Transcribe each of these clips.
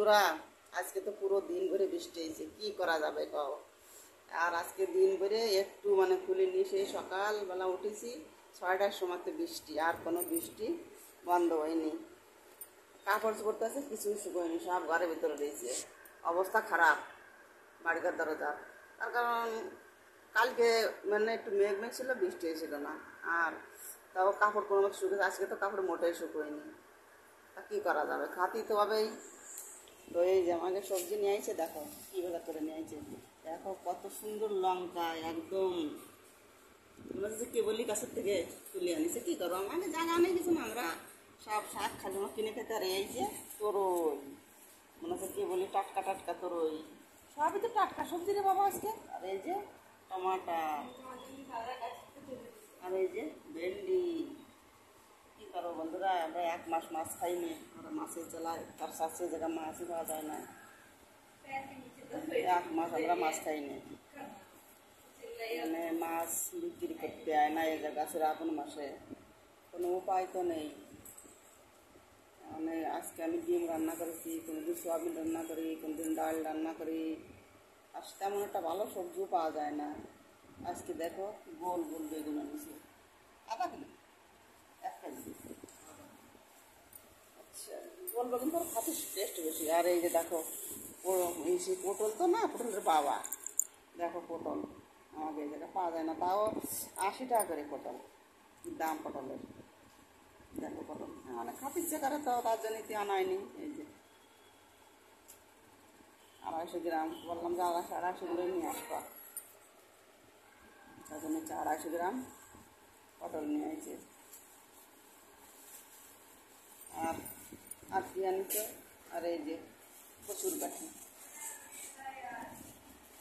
বন্ধুরা, আজকে তো পুরো দিন ভরে বৃষ্টি হয়েছে, কি করা যাবে কও। আর আজকে দিন ভরে একটু মানে খুলিনি, সেই সকালবেলা উঠেছি 6টার সময় তো বৃষ্টি, আর কোনো বৃষ্টি বন্ধ হয়নি। কাপড় চোপড় আছে কিছু শুকোয়নি, সব ঘরের ভিতরে রয়েছে। অবস্থা খারাপ বাড়িঘর দরজা। তার কারণ কালকে মানে একটু মেঘ মেঘ ছিল, বৃষ্টি হয়েছিল না। আর তাও কাপড় কোনো মতো শুকেছে, আজকে তো কাপড় মোটেই শুকোয়নি। তা কী করা যাবে, খাতেই তো হবেই। তো এই যে আমাকে সবজি নিয়ে আইছে, দেখো কীভাবে করে নিয়ে আইছে। দেখো কত সুন্দর লঙ্কা, একদম মনে হচ্ছে কে বলি গাছের থেকে তুলে আনিছে। কী করবো, আমাকে জায়গা নেই কিছু না, আমরা সব শাক খালি কিনে খেতে। আর এই যে তরই, মনে হচ্ছে কে বলি টাটকা টাটকা তরই, সবই তো টাটকা সবজি রে বাবা আজকে। আর এই যে টমাটার, আর এই যে ভেন্ডি। কী করবো বন্ধুরা, আমরা 1 মাস মাছ খাইনি, আমরা মাছের চালায়, তার সাথে জায়গা মাছই পাওয়া যায় না। 1 মাস আমরা মাছ খাইনি, মানে মাছ বিক্রি করতে হয় না এই জায়গা শ্রাবণ মাসে, কোনো উপায় তো নেই। মানে আজকে আমি ডিম রান্না করেছি, কোনোদিন সোয়াবিন রান্না করি, কোনোদিন ডাল রান্না করি। আর তেমন একটা ভালো সবজিও পাওয়া যায় না। আজকে দেখো গোল গোল বেগুন এনেছি, আধা কিলো, 1 কেজি। আচ্ছা, গোল বেগুন তো খাতে টেস্ট বেশি। আর এই যে দেখো এই সেই পটল তো না, পটলের বাবা, দেখো পটল আমাকে এই জায়গায় পাওয়া যায় না, তাও 80 টাকা করে পটল দাম পটলের। দেখো পটল মানে খাতে ইচ্ছে করে, তো তার জন্য আনা হয়নি। এই যে 250 গ্রাম, বললাম যে 250 গ্রাম নিয়ে আসবা, তার জন্য 250 গ্রাম পটল নিয়ে আসছে। আর আর কি আনিছে, আর এই যে কচুর গাঠি।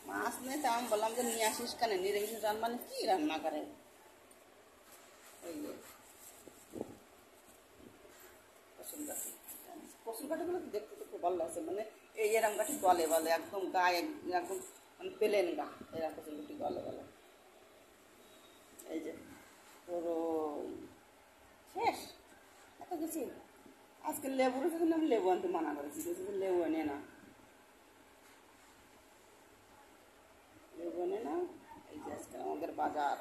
মাছ নেই, তো আমি বললাম যে নিয়ে আসিস কেন, নিরামিষ রান্না কী রান্না করে। এই যে কচুর গাঠি, কচুর গাঠিগুলো দেখতে তো খুব ভালো লাগছে, মানে এই এরম গাঠি গলে বলে, একদম গায়ে একদম মানে প্লেন গা, এরকম কচুর গাঠি গলে বলে। এই যে পুরো শেষ এত কিছু। আজকে লেবুর জন্য আমি লেবু আনতে মানা করেছি, লেবু এনে না, লেবু এনে না। এই যে আজকে আমাদের বাজার,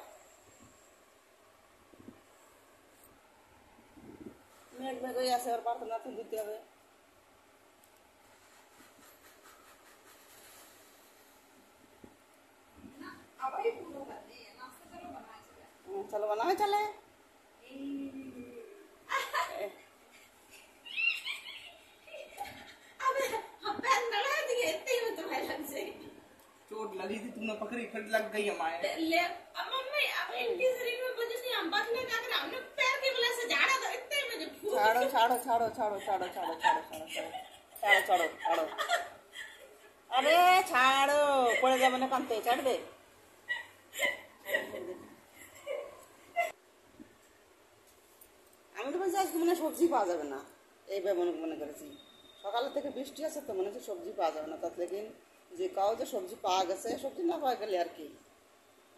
মেঘ মেঘ হয়ে আছে, আর প্রার্থনা তো দিতে হবে। চলো বানাবে, চলে चोट लगी थी, तुमने पकड़ी, फिर लग गई हमारे ले। अब मम्मी अब इनके शरीर में वजह नहीं, हम बचने का कर हमने पैर की वजह से झाड़ा तो इतने मुझे छाड़ो छाड़ो छाड़ो छाड़ो छाड़ो छाड़ो छाड़ो छाड़ो छाड़ो छाड़ो छाड़ो, अरे छाड़ो, पड़े जाबे ना कानते, ছাড় দে। আমি তো বলছি আজকে মনে সবজি পাওয়া যাবে না, এইভাবে মনে করেছি। সকালের থেকে বৃষ্টি আছে তো মনে হচ্ছে সবজি পাওয়া যাবে না, তাতে লেকিন যে কাউ যে সবজি পাওয়া গেছে, সবজি না পাওয়া গেলে আর কি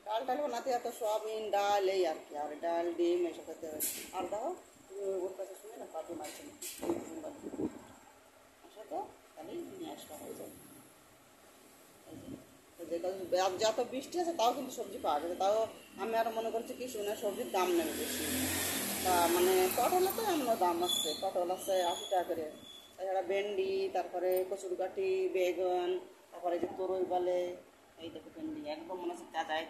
ডাল টাল বানাতে, এত সোয়াবিন ডাল এই আর কি, আর ডাল ডিম এইসব খেতে হবে। আর দেখো ওর কাছে শুনে না পাটি মারছে না, সাথে খালি নিয়ে আসা হয়ে যায়। যত বৃষ্টি আছে তাও কিন্তু সবজি পাওয়া গেছে, তাও আমি আরও মনে করছি কি শুনে সবজির দাম নেবে বেশি। তা মানে পটলে তো এমন দাম আছে, পটল আছে 80 টাকা করে, তাছাড়া ভেন্ডি, তারপরে কচুরগাঠি, বেগুন, তারপরে যে তরই বলে, এই দেখো ভেন্ডি একদম মনে হচ্ছে তাজায়